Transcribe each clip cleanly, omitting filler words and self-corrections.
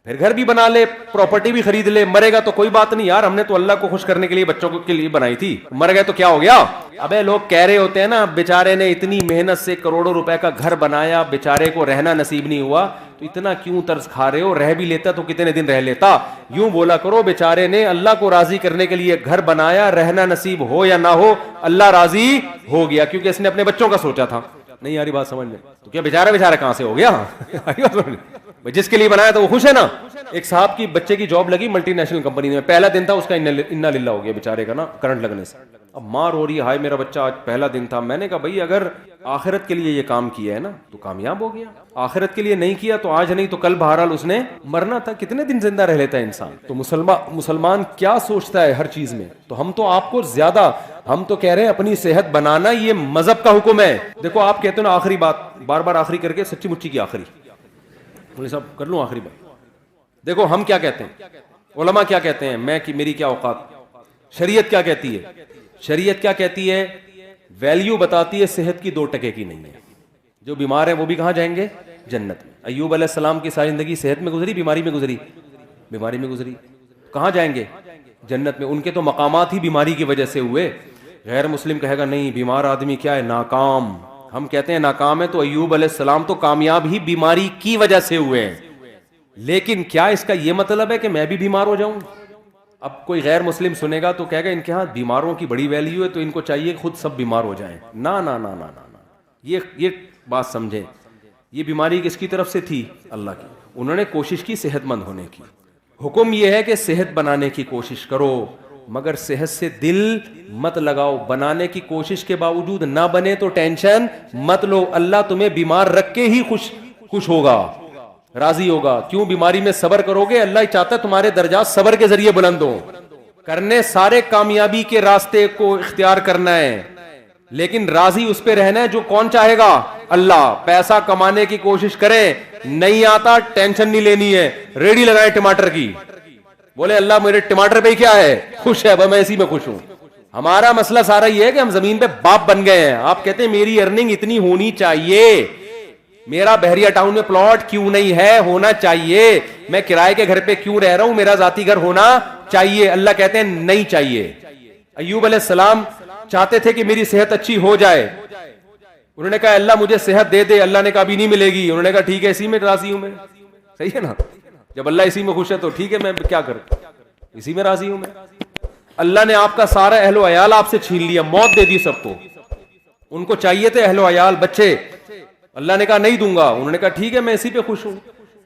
پھر گھر بھی بنا لے, پراپرٹی بھی خرید لے, مرے گا تو کوئی بات نہیں یار, ہم نے تو اللہ کو خوش کرنے کے لیے بچوں کے لیے بنائی تھی, مر گئے تو کیا ہو گیا. ابے لوگ کہہ رہے ہوتے ہیں نا بیچارے نے اتنی محنت سے کروڑوں روپے کا گھر بنایا, بیچارے کو رہنا نصیب نہیں ہوا, تو اتنا کیوں طرز کھا رہے ہو, رہ بھی لیتا تو کتنے دن رہ لیتا. یوں بولا کرو بیچارے نے اللہ کو راضی کرنے کے لیے گھر بنایا, رہنا نصیب ہو یا نہ ہو اللہ راضی ہو گیا, کیونکہ اس نے اپنے بچوں کا سوچا تھا. نہیں یاری بات سمجھ میں, تو کیا بیچارہ کہاں سے ہو گیا, جس کے لیے بنایا تو وہ خوش ہے نا. ایک صاحب کی بچے کی جاب لگی ملٹی نیشنل کمپنی میں, پہلا دن تھا اس کا انا للہ ہو گیا بیچارے کا نا کرنٹ لگنے سے. اب ماں رو رہی ہے, ہائے میرا بچہ آج پہلا دن تھا. میں نے کہا بھائی اگر آخرت کے لیے یہ کام کیا ہے نا تو کامیاب ہو گیا, آخرت کے لیے نہیں کیا تو آج نہیں تو کل بہرحال اس نے مرنا تھا. کتنے دن زندہ رہ لیتا ہے انسان. تو مسلمان کیا سوچتا ہے ہر چیز میں. تو ہم تو آپ کو زیادہ, ہم تو کہہ رہے ہیں اپنی صحت بنانا یہ مذہب کا حکم ہے. دیکھو آپ کہتے ہیں نا آخری بات, بار بار آخری کر کے سچی مچی کی آخری, مولوی صاحب کر لوں آخری بات. دیکھو ہم کیا کہتے ہیں, علماء کیا کہتے ہیں, میری کیا اوقات, شریعت کیا کہتی ہے. شریعت کیا کہتی ہے, ویلیو بتاتی ہے صحت کی 2 ٹکے کی نہیں ہے. جو بیمار ہیں وہ بھی کہاں جائیں گے, جنت میں. ایوب علیہ السلام کی ساری زندگی صحت میں گزری, بیماری میں گزری, بیماری میں گزری. کہاں جائیں گے, جنت میں. ان کے تو مقامات ہی بیماری کی وجہ سے ہوئے. غیر مسلم کہے گا نہیں بیمار آدمی کیا ہے, ناکام. ہم کہتے ہیں ناکام ہے, تو ایوب علیہ السلام تو کامیاب ہی بیماری کی وجہ سے ہوئے ہیں. لیکن کیا اس کا یہ مطلب ہے کہ میں بھی بیمار ہو جاؤں. اب کوئی غیر مسلم سنے گا تو کہے گا ان کے ہاں بیماروں کی بڑی ویلیو ہے تو ان کو چاہیے خود سب بیمار ہو جائیں. نا نا نا نا نا, یہ بات سمجھیں. یہ بیماری کس کی طرف سے تھی, اللہ کی. انہوں نے کوشش کی صحت مند ہونے کی. حکم یہ ہے کہ صحت بنانے کی کوشش کرو, مگر صحت سے دل مت لگاؤ. بنانے کی کوشش کے باوجود نہ بنے تو ٹینشن مت لو, اللہ تمہیں بیمار رکھ کے ہی خوش ہوگا, راضی ہوگا. کیوں, بیماری میں صبر کرو گے, اللہ چاہتا ہے تمہارے درجات صبر کے ذریعے بلند ہوں. کرنے سارے کامیابی کے راستے کو اختیار کرنا ہے, لیکن راضی اس پہ رہنا ہے جو کون چاہے گا, اللہ. پیسہ کمانے کی کوشش کریں, نہیں آتا ٹینشن نہیں لینی ہے, ریڈی لگائے ٹماٹر کی, بولے اللہ میرے ٹماٹر پہ کیا ہے, خوش ہے, میں اسی میں خوش ہوں. ہمارا مسئلہ سارا یہ ہے کہ ہم زمین پہ باپ بن گئے ہیں. آپ کہتے ہیں میری ارننگ اتنی ہونی چاہیے, میرا بحریہ ٹاؤن میں پلاٹ کیوں نہیں ہے, ہونا چاہیے. میں کرائے کے گھر پہ کیوں رہ رہا ہوں, میرا ذاتی گھر ہونا چاہیے. اللہ کہتے ہیں نہیں چاہیے. ایوب علیہ السلام چاہتے تھے کہ میری صحت اچھی ہو جائے. انہوں نے کہا اللہ مجھے صحت دے دے. اللہ نے کہا بھی نہیں ملے گی. انہوں نے کہا ٹھیک ہے اسی میں راضی ہوں میں. صحیح ہے نا, جب اللہ اسی میں خوش ہے تو ٹھیک ہے, میں کیا کروں, اسی میں راضی ہوں میں. اللہ نے آپ کا سارا اہل و عیال آپ سے چھین لیا, موت دے دی سب کو. ان کو چاہیے تھے اہل و عیال بچے, اللہ نے کہا نہیں دوں گا. انہوں نے کہا ٹھیک ہے میں اسی پہ خوش ہوں.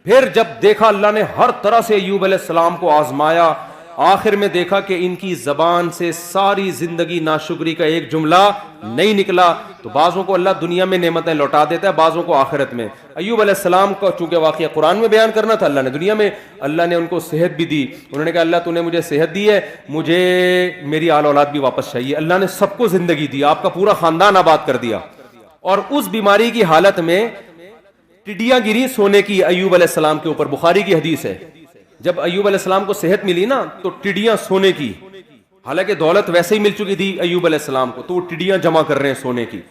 پھر جب دیکھا اللہ نے ہر طرح سے ایوب علیہ السلام کو آزمایا, آخر میں دیکھا کہ ان کی زبان سے ساری زندگی ناشکری کا ایک جملہ نہیں نکلا. تو بعضوں کو اللہ دنیا میں نعمتیں لوٹا دیتا ہے, بعضوں کو آخرت میں. ایوب علیہ السلام کا چونکہ واقعہ قرآن میں بیان کرنا تھا, اللہ نے دنیا میں, اللہ نے ان کو صحت بھی دی. انہوں نے کہا اللہ تو نے مجھے صحت دی ہے, مجھے میری آل اولاد بھی واپس چاہیے. اللہ نے سب کو زندگی دی, آپ کا پورا خاندان آباد کر دیا. اور اس بیماری کی حالت میں ٹڈیاں گری سونے کی ایوب علیہ السلام کے اوپر. بخاری کی حدیث ہے, جب ایوب علیہ السلام کو صحت ملی نا تو ٹڈیاں سونے کی, حالانکہ دولت ویسے ہی مل چکی تھی ایوب علیہ السلام کو, تو وہ ٹڈیاں جمع کر رہے ہیں سونے کی.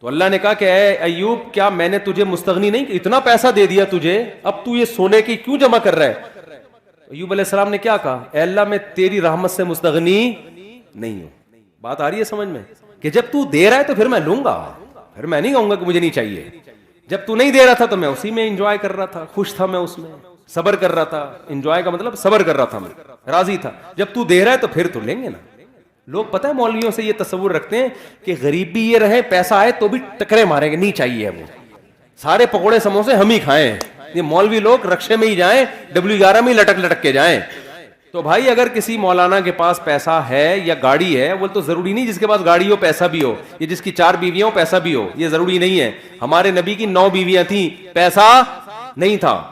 تو اللہ نے کہا کہ اے ایوب کیا میں نے تجھے مستغنی نہیں, اتنا پیسہ دے دیا تجھے, اب تو یہ سونے کی کیوں جمع کر رہا ہے. ایوب علیہ السلام نے کیا کہا, اے اللہ میں تیری رحمت سے مستغنی نہیں ہوں. بات آ رہی ہے سمجھ میں, کہ جب تو دے رہا ہے تو پھر میں لوں گا, پھر میں نہیں کہوں گا کہ مجھے نہیں چاہیے. جب تو نہیں دے رہا تھا تو میں اسی میں انجوائے کر رہا تھا, خوش تھا میں اس میں, صبر کر رہا تھا. انجوائے کا مطلب صبر کر رہا تھا, میں راضی تھا. جب تو دے رہا ہے تو پھر تو لیں گے نا. لوگ پتہ ہے مولویوں سے یہ تصور رکھتے ہیں کہ غریب بھی یہ رہے, پیسہ آئے تو بھی ٹکرے ماریں گے, نہیں چاہیے وہ, سارے پکوڑے سموسے ہم ہی کھائیں. یہ مولوی لوگ رکشے میں ہی جائیں, W11 میں ہی لٹک لٹک کے جائیں. تو بھائی اگر کسی مولانا کے پاس پیسہ ہے یا گاڑی ہے, وہ تو ضروری نہیں جس کے پاس گاڑی ہو پیسہ بھی ہو, یہ جس کی 4 بیویاں ہو پیسہ بھی ہو, یہ ضروری نہیں ہے. ہمارے نبی کی 9 بیویاں تھیں, پیسہ نہیں تھا.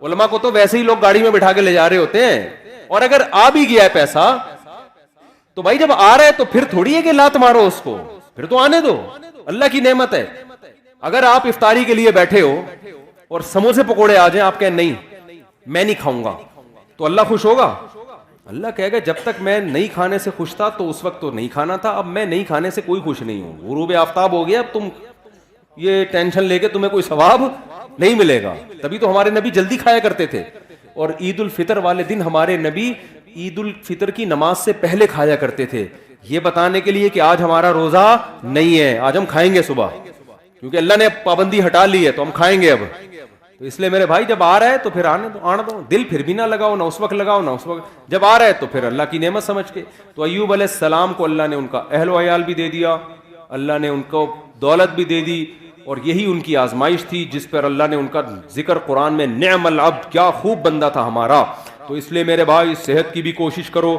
علماء کو تو ویسے ہی لوگ گاڑی میں بٹھا کے لے جا رہے ہوتے ہیں. اور اگر آ بھی گیا ہے پیسہ تو بھائی جب آ رہا ہے تو پھر تھوڑی ہے کہ لات مارو اس کو, پھر تو آنے دو, اللہ کی نعمت ہے. اگر آپ افطاری کے لیے بیٹھے ہو اور سموسے پکوڑے آ جائیں, آپ کہیں نہیں میں نہیں کھاؤں گا, تو اللہ خوش ہوگا؟ اللہ کہے گا جب تک میں نہیں کھانے سے خوش تھا تو اس وقت تو نہیں کھانا تھا, اب میں نہیں کھانے سے کوئی خوش نہیں ہوں. غروب آفتاب ہو گیا, اب تم یہ ٹینشن لے کے تمہیں کوئی ثواب نہیں ملے گا. تبھی تو ہمارے نبی جلدی کھایا کرتے تھے. اور عید الفطر والے دن ہمارے نبی عید الفطر کی نماز سے پہلے کھایا کرتے تھے، یہ بتانے کے لیے کہ آج ہمارا روزہ نہیں ہے، آج ہم کھائیں گے صبح، کیونکہ اللہ نے پابندی ہٹا لی ہے تو ہم کھائیں گے اب. تو اس لیے میرے بھائی جب آ رہا ہے تو پھر آنے دو، دل پھر بھی نہ لگاؤ، نہ اس وقت لگاؤ نہ اس وقت، جب آ رہا ہے تو پھر اللہ کی نعمت سمجھ کے. تو ایوب علیہ السلام کو اللہ نے ان کا اہل و عیال بھی دے دیا، اللہ نے ان کو دولت بھی دے دی، اور یہی ان کی آزمائش تھی جس پر اللہ نے ان کا ذکر قرآن میں نعم العبد، کیا خوب بندہ تھا ہمارا. تو اس لیے میرے بھائی صحت کی بھی کوشش کرو.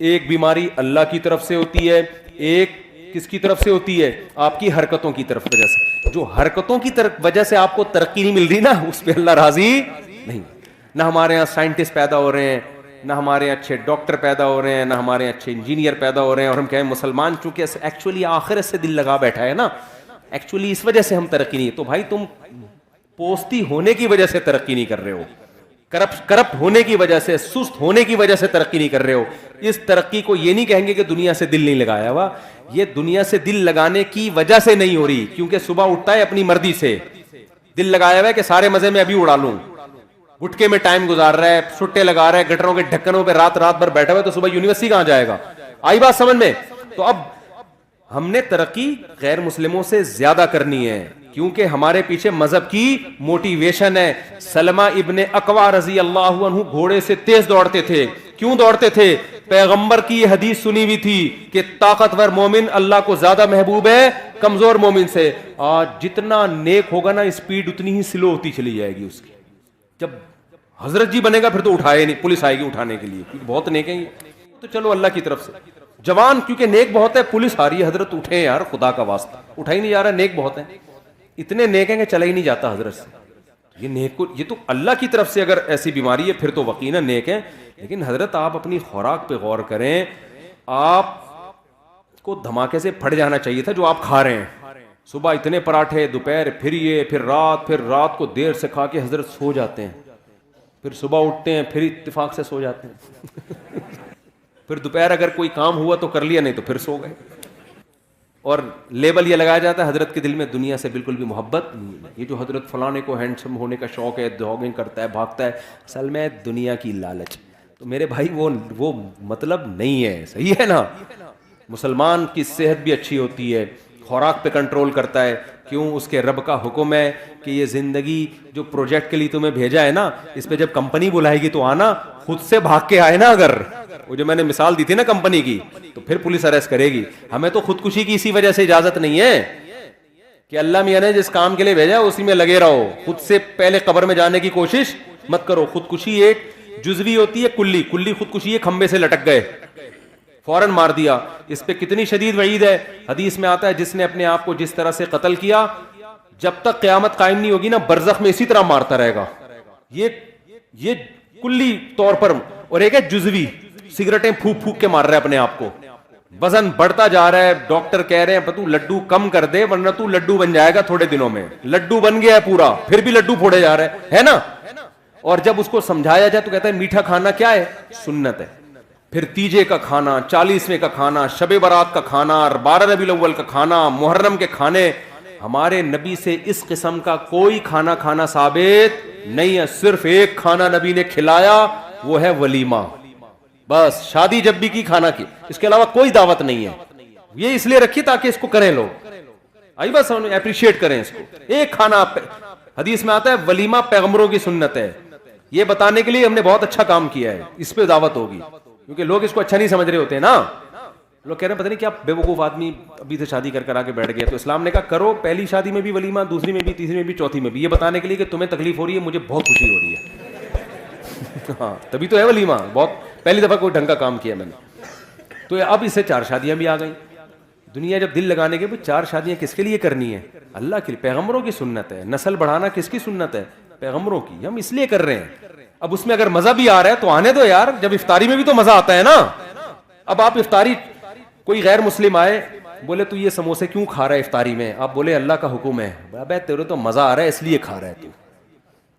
ایک بیماری اللہ کی طرف سے ہوتی ہے، ایک کس کی طرف سے ہوتی ہے؟ آپ کی حرکتوں کی طرف وجہ سے. جو حرکتوں کی وجہ سے آپ کو ترقی نہیں مل رہی نا، اس پہ اللہ راضی نہیں. نہ ہمارے یہاں سائنٹسٹ پیدا ہو رہے ہیں، نہ ہمارے یہاں اچھے ڈاکٹر پیدا ہو رہے ہیں، نہ ہمارے یہاں اچھے انجینئر پیدا ہو رہے ہیں، اور ہم کہیں مسلمان چونکہ ایکچولی آخرت سے دل لگا بیٹھا ہے نا، ایکچولی اس وجہ سے ہم ترقی نہیں. تو بھائی تم پوستی ہونے کی وجہ سے ترقی نہیں کر رہے ہو، کرپٹ ہونے کی وجہ سے، سست ہونے کی وجہ سے ترقی نہیں کر رہے ہو. اس ترقی کو یہ نہیں کہیں گے کہ دنیا سے دل نہیں لگایا ہوا، یہ دنیا سے دل لگانے کی وجہ سے نہیں ہو رہی، کیونکہ صبح اٹھتا ہے اپنی مرضی سے، دل لگایا ہوا ہے کہ سارے مزے میں ابھی اڑا لوں، گٹکے میں ٹائم گزار رہا ہے، سٹے لگا رہا ہے، گٹروں کے ڈھکنوں پہ رات بھر بیٹھا ہوا ہے، تو صبح یونیورسٹی کہاں جائے گا؟ آئی بات سمجھ میں؟ تو اب ہم نے ترقی غیر مسلموں سے زیادہ کرنی ہے، کیونکہ ہمارے پیچھے مذہب کی موٹیویشن ہے. سلمہ ابن اکوع رضی اللہ عنہ گھوڑے سے تیز دوڑتے تھے. کیوں دوڑتے تھے؟ پیغمبر کی یہ حدیث سنی ہوئی تھی کہ طاقتور مومن اللہ کو زیادہ محبوب ہے کمزور مومن سے. آج جتنا نیک ہوگا نا، اسپیڈ اتنی ہی سلو ہوتی چلی جائے گی اس کی. جب حضرت جی بنے گا پھر تو اٹھائے نہیں، پولیس آئے گی اٹھانے کے لیے، کیونکہ بہت نیک ہیں یہ. تو چلو اللہ کی طرف سے جوان کیونکہ نیک بہت ہے، پولیس آ رہی ہے، حضرت اٹھے یار خدا کا واسطہ، اٹھا ہی نہیں جا رہا، نیک بہت ہیں، اتنے نیک ہیں کہ چلا ہی نہیں جاتا حضرت سے. یہ نیک، یہ تو اللہ کی طرف سے اگر ایسی بیماری ہے پھر تو یقیناً نیک ہے. لیکن حضرت آپ اپنی خوراک پہ غور کریں، آپ کو دھماکے سے پھٹ جانا چاہیے تھا جو آپ کھا رہے ہیں. صبح اتنے پراٹھے، دوپہر پھر یہ، پھر رات کو دیر سے کھا کے حضرت سو جاتے ہیں، پھر صبح اٹھتے ہیں پھر اتفاق سے سو جاتے ہیں پھر دوپہر اگر کوئی کام ہوا تو کر لیا، نہیں تو پھر سو گئے. اور لیبل یہ لگایا جاتا ہے حضرت کے دل میں دنیا سے بالکل بھی محبت نہیں ہے. یہ جو حضرت فلانے کو ہینڈسم ہونے کا شوق ہے، جاگنگ کرتا ہے، بھاگتا ہے، اصل میں دنیا کی لالچ. تو میرے بھائی وہ مطلب نہیں ہے، صحیح ہے نا. مسلمان کی صحت بھی اچھی ہوتی ہے، خوراک پہ کنٹرول کرتا ہے. کیوں؟ اس کے رب کا حکم ہے کہ یہ زندگی جو پروجیکٹ کے لیے تمہیں بھیجا ہے نا، اس پہ جب کمپنی بلائے گی تو آنا، خود سے بھاگ کے آئے نا. اگر وہ جو میں نے مثال دی تھی نا کمپنی کی، تو پھر پولیس اریسٹ کرے گی. ہمیں تو خودکشی کی اسی وجہ سے اجازت نہیں ہے کہ اللہ میاں نے جس کام کے لیے بھیجا اسی میں لگے رہو، خود سے پہلے قبر میں جانے کی کوشش مت کرو. خودکشی ایک جزوی ہوتی ہے، کلی خودکشی ہے. کھمبے سے لٹک گئے، فوراً مار دیا. اس پہ کتنی شدید وعید ہے. حدیث میں آتا ہے جس نے اپنے آپ کو جس طرح سے قتل کیا، جب تک قیامت قائم نہیں ہوگی نا، برزخ میں اسی طرح مارتا رہے گا. یہ کلی طور پر. اور ایک ہے جزوی، سگریٹیں پھونک کے مار رہا ہے اپنے آپ کو، وزن بڑھتا جا رہا ہے. ڈاکٹر کہہ رہے ہیں تو لڈو کم کر دے ورنہ تو لڈو بن جائے گا تھوڑے دنوں میں. لڈو بن گیا ہے پورا، پھر بھی لڈو پھوڑے جا رہا ہے نا. اور جب اس کو سمجھایا جائے تو کہتا ہے میٹھا کھانا کیا ہے؟ سنت ہے. پھر تیجے کا کھانا، 40ویں کا کھانا، شب برات کا کھانا، 12 ربیع الاول کا کھانا، محرم کے کھانے. ہمارے نبی سے اس قسم کا کوئی کھانا کھانا ثابت نہیں ہے. صرف ایک کھانا نبی نے کھلایا، وہ ہے ولیمہ. بس شادی جب بھی کی کھانا کی، اس کے علاوہ کوئی دعوت نہیں ہے. یہ اس لیے رکھی تاکہ اس کو کریں لوگ، آئی بس اپریشیٹ کریں اس کو. ایک کھانا حدیث میں آتا ہے ولیمہ پیغمبروں کی سنت ہے. یہ بتانے کے لیے ہم نے بہت اچھا کام کیا ہے، اس پہ دعوت ہوگی. کیونکہ لوگ اس کو اچھا نہیں سمجھ رہے ہوتے ہیں نا. لوگ کہہ رہے ہیں پتہ نہیں کیا بے وقوف آدمی ابھی سے شادی کر آ کے بیٹھ گئے. تو اسلام نے کہا کرو، پہلی شادی میں بھی ولیمہ، دوسری میں بھی، تیسری میں بھی، چوتھی میں بھی. یہ بتانے کے لیے کہ تمہیں تکلیف ہو رہی ہے، مجھے بہت خوشی ہو رہی ہے. ہاں تبھی تو ہے ولیمہ. بہت پہلی دفعہ کوئی ڈھنگ کا کام کیا میں نے. تو اب اس سے 4 شادیاں بھی آ گئیں. دنیا جب دل لگانے کے 4 شادیاں کس کے لیے کرنی ہے؟ اللہ کے لیے. پیغمبروں کی سنت ہے. نسل بڑھانا کس کی سنت ہے؟ پیغمبروں کی. ہم اس لیے کر رہے ہیں. اب اس میں اگر مزہ بھی آ رہا ہے تو آنے دو یار. جب افطاری میں بھی تو مزہ آتا ہے نا. اب آپ افطاری، کوئی غیر مسلم آئے بولے تو یہ سموسے کیوں کھا رہا ہے افطاری میں؟ آپ بولے اللہ کا حکم ہے. ابے تیرے تو مزہ آ رہا ہے اس لیے کھا رہا ہے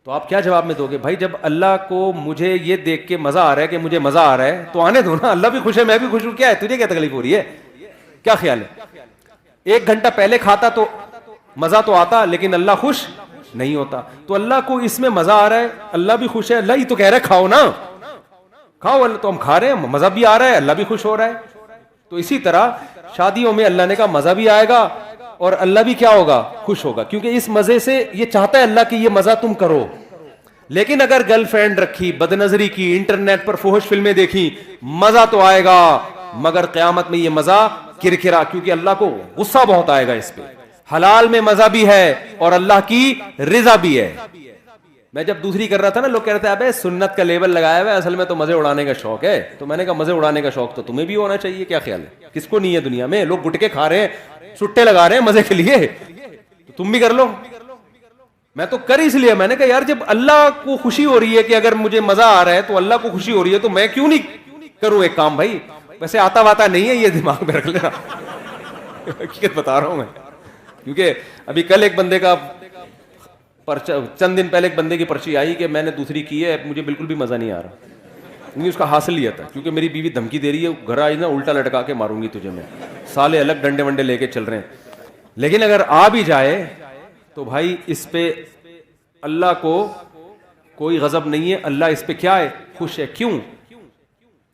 تو آپ کیا جواب میں دو گے؟ بھائی جب اللہ کو مجھے یہ دیکھ کے مزہ آ رہا ہے کہ مجھے مزہ آ رہا ہے تو آنے دو نا. اللہ بھی خوش ہے، میں بھی خوش ہوں. کیا ہے تجھے کیا تکلیف ہو رہی ہے؟ کیا خیال ہے؟ 1 گھنٹہ پہلے کھاتا تو مزہ تو آتا، لیکن اللہ خوش نہیں ہوتا. تو اللہ کو اس میں مزہ آ رہا ہے, اللہ بھی خوش ہے, اللہ ہی تو کہہ رہا ہے کھاؤ نا, کھاؤ, اللہ تو ہم کھا رہے ہیں, مزہ بھی آ رہا ہے, اللہ بھی خوش ہو رہا ہے. تو اسی طرح شادیوں میں اللہ نے کہا مزہ بھی آئے گا اور اللہ بھی کیا ہوگا, خوش ہوگا, کیونکہ اس مزے سے یہ چاہتا ہے اللہ کہ یہ مزہ تم کرو. لیکن اگر گرل فرینڈ رکھی, بد نظری کی, انٹرنیٹ پر فحش فلمیں دیکھی, مزہ تو آئے گا مگر قیامت میں یہ مزہ کرکرا, کیونکہ اللہ کو غصہ بہت آئے گا اس پہ. حلال میں مزہ بھی ہے اور اللہ کی رضا بھی ہے. میں جب دوسری کر رہا تھا نا, لوگ کہہ رہے تھے ابے سنت کا لیبل لگایا ہوا ہے, اصل میں تو مزے اڑانے کا شوق ہے. تو میں نے کہا مزے اڑانے کا شوق تو تمہیں بھی ہونا چاہیے, کیا خیال ہے, کس کو نہیں ہے دنیا میں؟ لوگ گٹکے کھا رہے ہیں, سٹے لگا رہے ہیں مزے کے لیے, تو تم بھی کر لو. میں تو کر اس لیے, میں نے کہا یار جب اللہ کو خوشی ہو رہی ہے کہ اگر مجھے مزہ آ رہا ہے تو اللہ کو خوشی ہو رہی ہے, تو میں کیوں نہیں کروں ایک کام بھائی. ویسے آتا واتا نہیں ہے, یہ دماغ میں رکھ لینا, حقیقت بتا رہا ہوں میں. کیونکہ ابھی کل ایک بندے کا پرچہ, چند دن پہلے ایک بندے کی پرچی آئی کہ میں نے دوسری کی ہے, مجھے بالکل بھی مزہ نہیں آ رہا. نہیں, اس کا حاصل لیا تھا کیونکہ میری بیوی دھمکی دے رہی ہے, گھر آئی نا الٹا لٹکا کے ماروں گی تجھے میں, سالے الگ ڈنڈے ونڈے لے کے چل رہے ہیں. لیکن اگر آ بھی جائے تو بھائی اس پہ اللہ کو کوئی غضب نہیں ہے, اللہ اس پہ کیا ہے, خوش ہے. کیوں؟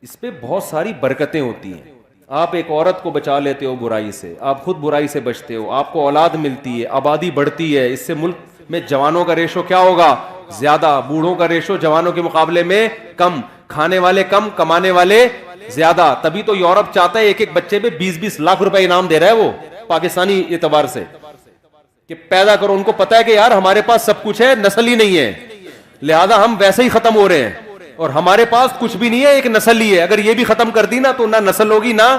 اس پہ بہت ساری برکتیں ہوتی ہیں. آپ ایک عورت کو بچا لیتے ہو برائی سے, آپ خود برائی سے بچتے ہو, آپ کو اولاد ملتی ہے, آبادی بڑھتی ہے, اس سے ملک میں جوانوں کا ریشو کیا ہوگا, زیادہ, بوڑھوں کا ریشو جوانوں کے مقابلے میں کم, کھانے والے کم, کمانے والے زیادہ. تبھی تو یورپ چاہتا ہے ایک ایک بچے پہ 20-20 لاکھ روپے انعام دے رہا ہے وہ, پاکستانی اعتبار سے, کہ پیدا کرو. ان کو پتا ہے کہ یار ہمارے پاس سب کچھ ہے, نسل ہی نہیں ہے, لہذا ہم ویسے ہی ختم ہو رہے ہیں, اور ہمارے پاس کچھ بھی نہیں ہے, ایک نسل ہی ہے. اگر یہ بھی ختم کر دی نا تو نہ نسل ہوگی نہ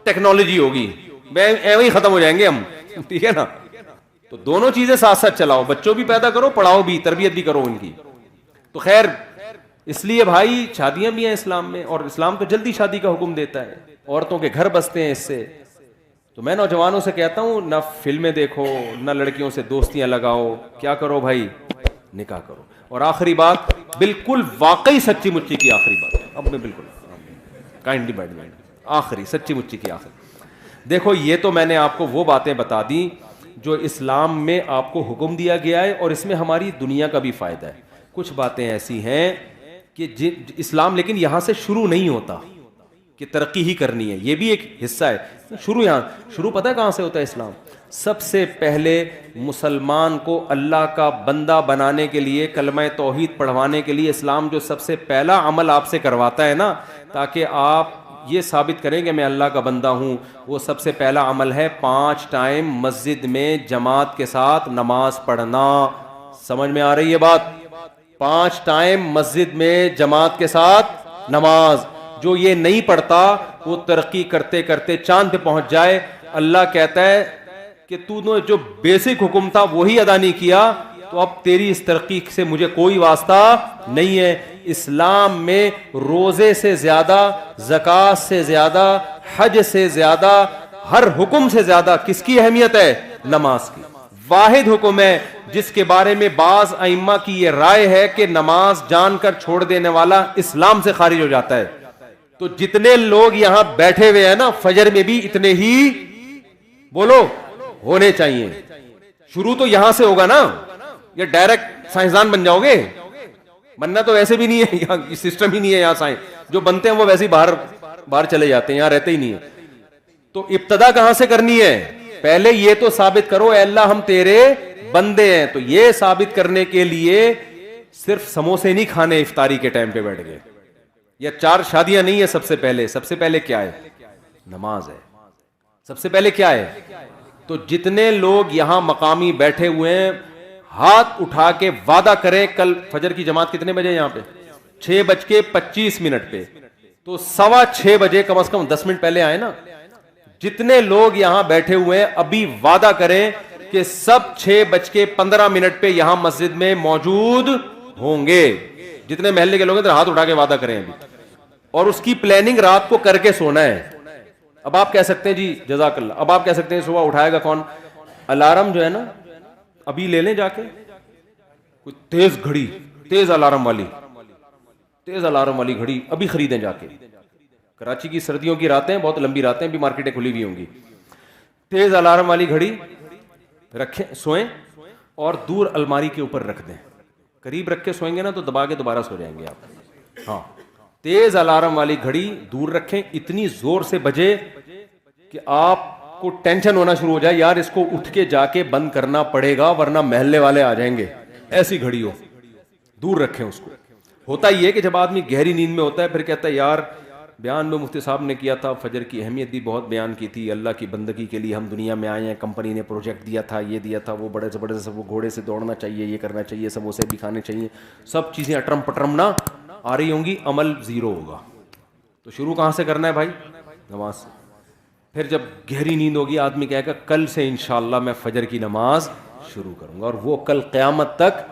ٹیکنالوجی ہوگی, ایویں ہی ختم ہو جائیں گے ہم, ٹھیک ہے نا. تو دونوں چیزیں ساتھ ساتھ چلاؤ, بچوں بھی پیدا کرو, پڑھاؤ بھی, تربیت بھی کرو ان کی. تو خیر اس لیے بھائی شادیاں بھی ہیں اسلام میں, اور اسلام تو جلدی شادی کا حکم دیتا ہے, عورتوں کے گھر بستے ہیں اس سے. تو میں نوجوانوں سے کہتا ہوں نہ فلمیں دیکھو, نہ لڑکیوں سے دوستیاں لگاؤ, کیا کرو بھائی, نکاح کرو. اور آخری بات, بالکل واقعی سچی مچی کی آخری بات, اب میں بالکل کائنڈلی بیٹھ جائیں, آخری سچی مچی کی آخری. دیکھو یہ تو میں نے آپ کو وہ باتیں بتا دی جو اسلام میں آپ کو حکم دیا گیا ہے, اور اس میں ہماری دنیا کا بھی فائدہ ہے. کچھ باتیں ایسی ہیں کہ اسلام لیکن یہاں سے شروع نہیں ہوتا کہ ترقی ہی کرنی ہے, یہ بھی ایک حصہ ہے. شروع پتہ ہے کہاں سے ہوتا ہے اسلام؟ سب سے پہلے مسلمان کو اللہ کا بندہ بنانے کے لیے, کلمہ توحید پڑھوانے کے لیے اسلام جو سب سے پہلا عمل آپ سے کرواتا ہے نا, تاکہ آپ یہ ثابت کریں کہ میں اللہ کا بندہ ہوں, وہ سب سے پہلا عمل ہے 5 ٹائم مسجد میں جماعت کے ساتھ نماز پڑھنا. سمجھ میں آ رہی ہے بات؟ 5 ٹائم مسجد میں جماعت کے ساتھ نماز. جو یہ نہیں پڑھتا وہ ترقی کرتے کرتے چاند پہ پہنچ جائے. اللہ کہتا ہے کہ تو نے جو بیسک حکم تھا وہی ادا نہیں کیا, تو اب تیری اس ترقی سے مجھے کوئی واسطہ نہیں ہے. اسلام میں روزے سے زیادہ, زکوٰۃ سے زیادہ, حج سے زیادہ, ہر حکم سے زیادہ کس کی اہمیت ہے؟ نماز کی. واحد حکم ہے جس کے بارے میں بعض ائمہ کی یہ رائے ہے کہ نماز جان کر چھوڑ دینے والا اسلام سے خارج ہو جاتا ہے. تو جتنے لوگ یہاں بیٹھے ہوئے ہیں نا, فجر میں بھی اتنے ہی بولو ہونے چاہیے. شروع تو یہاں سے ہوگا نا, یہ ڈائریکٹ سائنسدان بن جاؤ گے, بننا تو ویسے بھی نہیں ہے, یہاں سسٹم ہی نہیں ہے. یہاں سائنس جو بنتے ہیں وہ ویسے ہی باہر چلے جاتے ہیں, یہاں رہتے ہی نہیں ہے. تو ابتدا کہاں سے کرنی ہے؟ پہلے یہ تو ثابت کرو اے اللہ ہم تیرے بندے ہیں. تو یہ ثابت کرنے کے لیے صرف سموسے نہیں کھانے افطاری کے ٹائم پہ بیٹھ گئے, یا 4 شادیاں نہیں ہے. سب سے پہلے کیا ہے؟ نماز ہے. سب سے پہلے کیا ہے؟ تو جتنے لوگ یہاں مقامی بیٹھے ہوئے ہیں, ہاتھ اٹھا کے وعدہ کریں کل فجر کی جماعت کتنے بجے یہاں پہ؟ 6:25 پہ. تو 6:15 بجے کم از کم 10 منٹ پہلے آئے نا. جتنے لوگ یہاں بیٹھے ہوئے ہیں ابھی وعدہ کریں کہ سب 6:15 پہ یہاں مسجد میں موجود ہوں گے. جتنے محلے کے لوگ ہیں ہاتھ اٹھا کے وعدہ کریں ابھی. اور اس کی پلاننگ رات کو کر کے سونا ہے. اب آپ کہہ سکتے ہیں جی جزاک اللہ, اب آپ کہہ سکتے ہیں صبح اٹھائے گا کون؟ الارم جو ہے نا ابھی لے لیں جا کے, کوئی تیز گھڑی, تیز الارم والی گھڑی ابھی خریدیں جا کے. کراچی کی سردیوں کی راتیں بہت لمبی راتیں, بھی مارکیٹیں کھلی ہوئی ہوں گی. تیز الارم والی گھڑی رکھیں, سوئیں, اور دور الماری کے اوپر رکھ دیں. قریب رکھ کے سوئیں گے نا تو دبا کے دوبارہ سو جائیں گے آپ. ہاں, تیز الارم والی گھڑی دور رکھیں, اتنی زور سے بجے کہ آپ کو ٹینشن ہونا شروع ہو جائے, یار اس کو اٹھ کے جا کے بند کرنا پڑے گا ورنہ محلے والے آ جائیں گے. ایسی گھڑی ہو, دور رکھیں اس کو. ہوتا یہ ہے کہ جب آدمی گہری نیند میں ہوتا ہے پھر کہتا ہے یار بیان میں مفتی صاحب نے کیا تھا, فجر کی اہمیت بھی بہت بیان کی تھی, اللہ کی بندگی کے لیے ہم دنیا میں آئے ہیں, کمپنی نے پروجیکٹ دیا تھا, یہ دیا تھا, وہ بڑے سے بڑے سے وہ گھوڑے سے دوڑنا چاہیے, یہ کرنا چاہیے, سموسے بھی کھانے چاہیے, سب چیزیں اٹرم پٹرم نہ آ رہی ہوں گی, عمل زیرو ہوگا. تو شروع کہاں سے کرنا ہے بھائی؟ نماز سے. پھر جب گہری نیند ہوگی آدمی کہے گا کل سے انشاءاللہ میں فجر کی نماز شروع کروں گا, اور وہ کل قیامت تک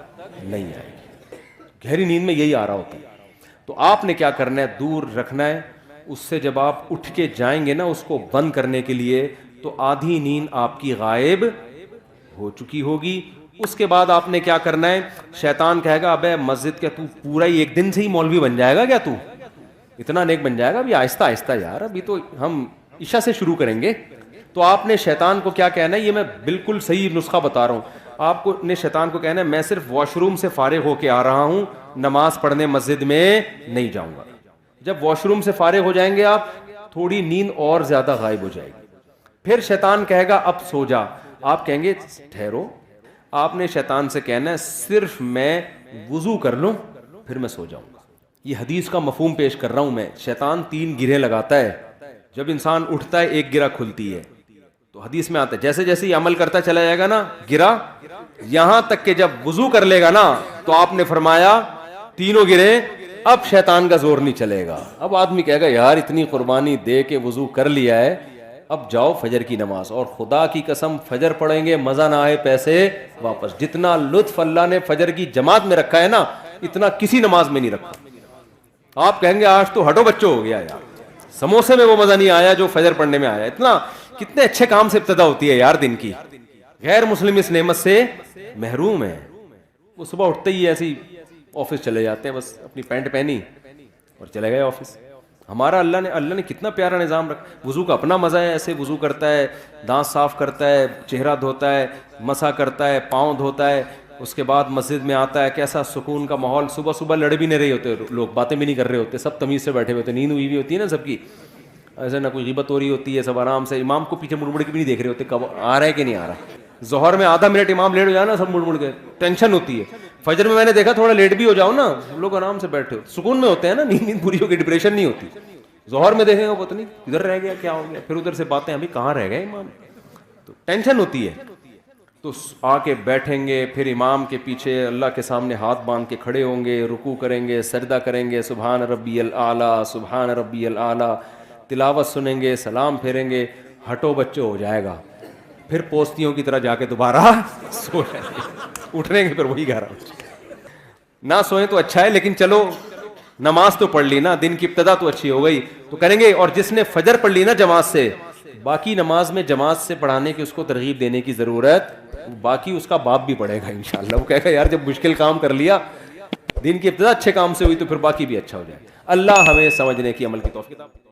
نہیں آئے گی. گہری نیند میں یہی آ رہا ہوتا ہے. تو آپ نے کیا کرنا ہے, دور رکھنا ہے. اس سے جب آپ اٹھ کے جائیں گے نا اس کو بند کرنے کے لیے تو آدھی نیند آپ کی غائب ہو چکی ہوگی. اس کے بعد آپ نے کیا کرنا ہے, شیطان کہے گا ابے مسجد کے تو پورا ہی ایک دن سے ہی مولوی بن جائے گا کیا, تو اتنا نیک بن جائے گا, ابھی آہستہ آہستہ یار, ابھی تو ہم عشاء سے شروع کریں گے. تو آپ نے شیطان کو کیا کہنا ہے, یہ میں بالکل صحیح نسخہ بتا رہا ہوں آپ کو, نے شیطان کو کہنا ہے میں صرف واش روم سے فارغ ہو کے آ رہا ہوں, نماز پڑھنے مسجد میں نہیں جاؤں گا. جب واش روم سے فارغ ہو جائیں گے آپ, تھوڑی نیند اور زیادہ غائب ہو جائے گی. پھر شیطان کہے گا اب سو جا, آپ کہیں گے ٹھہرو. آپ نے شیطان سے کہنا ہے صرف میں وضو کر لوں پھر میں سو جاؤں گا. یہ حدیث کا مفہوم پیش کر رہا ہوں میں. شیطان 3 گرے لگاتا ہے, جب انسان اٹھتا ہے ایک گرہ کھلتی ہے. تو حدیث میں آتا ہے جیسے جیسے یہ عمل کرتا چلا جائے گا نا گرہ, یہاں تک کہ جب وضو کر لے گا نا تو آپ نے فرمایا 3 گرے, اب شیطان کا زور نہیں چلے گا. اب آدمی کہے گا یار اتنی قربانی دے کے وضو کر لیا ہے, اب جاؤ فجر کی نماز. اور خدا کی قسم فجر پڑھیں گے مزہ نہ آئے پیسے واپس. جتنا لطف اللہ نے فجر کی جماعت میں رکھا ہے نا اتنا کسی نماز میں نہیں رکھا. آپ کہیں گے آج تو ہٹو بچوں ہو گیا یار, سموسے میں وہ مزہ نہیں آیا جو فجر پڑھنے میں آیا. اتنا کتنے اچھے کام سے ابتدا ہوتی ہے یار دن کی. غیر مسلم اس نعمت سے محروم ہے. وہ صبح اٹھتے ہی ایسی آفس چلے جاتے ہیں, بس اپنی پینٹ پہنی اور چلے گئے آفس. ہمارا اللہ نے کتنا پیارا نظام رکھا. وضو کا اپنا مزہ ہے, ایسے وضو کرتا ہے, دانت صاف کرتا ہے, چہرہ دھوتا ہے, مسح کرتا ہے, پاؤں دھوتا ہے, اس کے بعد مسجد میں آتا ہے, کیسا سکون کا ماحول. صبح صبح لڑ بھی نہیں رہے ہوتے لوگ, باتیں بھی نہیں کر رہے ہوتے, سب تمیز سے بیٹھے ہوئے ہوتے, نیند ہوئی بھی ہوتی ہے نا سب کی, ایسے نہ کوئی غیبت ہو رہی ہوتی ہے, سب آرام سے. امام کو پیچھے مڑ مڑ کے بھی نہیں دیکھ رہے ہوتے کب آ رہا ہے کہ نہیں آ رہا. ظہر میں آدھا منٹ امام لیٹ ہو جائے نا سب مڑ مڑ کے, ٹینشن ہوتی ہے. فجر میں نے دیکھا تھوڑا لیٹ بھی ہو جاؤ نا, لوگ آرام سے بیٹھے ہوتے, سکون میں ہوتے ہیں نا, نیند پوری ہو گئی, ڈپریشن نہیں ہوتی. ظہر میں دیکھیں گے پتہ نہیں ادھر رہ گیا کیا ہو گیا, پھر ادھر سے باتیں ابھی کہاں رہ گئے امام, تو ٹینشن ہوتی ہے. تو آ کے بیٹھیں گے, پھر امام کے پیچھے اللہ کے سامنے ہاتھ باندھ کے کھڑے ہوں گے, رکوع کریں گے, سجدہ کریں گے, سبحان ربی الاعلیٰ سبحان ربی الاعلیٰ, تلاوت سنیں گے, سلام پھیریں گے, ہٹو بچوں ہو جائے گا. پھر پوستیوں کی طرح جا کے دوبارہ سو جائیں گے, اٹھیں گے پھر وہی 11. نہ سوئیں تو اچھا ہے, لیکن چلو نماز تو پڑھ لی نا, دن کی ابتدا تو اچھی ہو گئی. تو کریں گے, اور جس نے فجر پڑھ لی نا جماعت سے, باقی نماز میں جماعت سے پڑھانے کی اس کو ترغیب دینے کی ضرورت, باقی اس کا باپ بھی پڑھے گا انشاءاللہ. وہ کہے گا یار جب مشکل کام کر لیا, دن کی ابتدا اچھے کام سے ہوئی تو پھر باقی بھی اچھا ہو جائے. اللہ ہمیں سمجھنے کی عمل کی توفیق عطا فرمائے.